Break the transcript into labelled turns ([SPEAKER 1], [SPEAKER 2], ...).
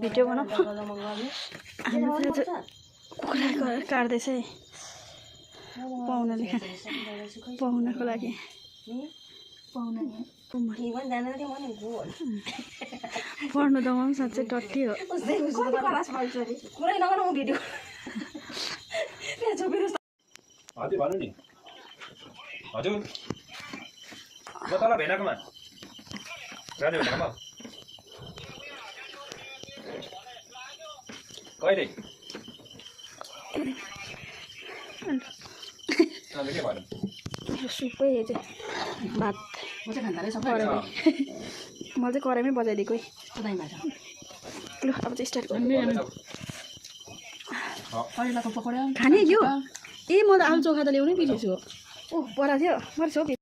[SPEAKER 1] video बनाऊ कुखुरा काट्दैछ है पाहुनाको लागि पढ्नु त म साँच्चै टट्टी हो
[SPEAKER 2] हजुर भन्नु नि हजुर म तल भेनाकोमा राजु भेनाकोमा कहिले के भन्नु
[SPEAKER 1] सुपै भात म चाहिँ कराइमै बजाइदिएको है ल अब चाहिँ स्टार्ट गर्नु खाने यो ए म त आलु चोखा त ल्याउनै बिर्सेछु ओ परा थियो मर्छ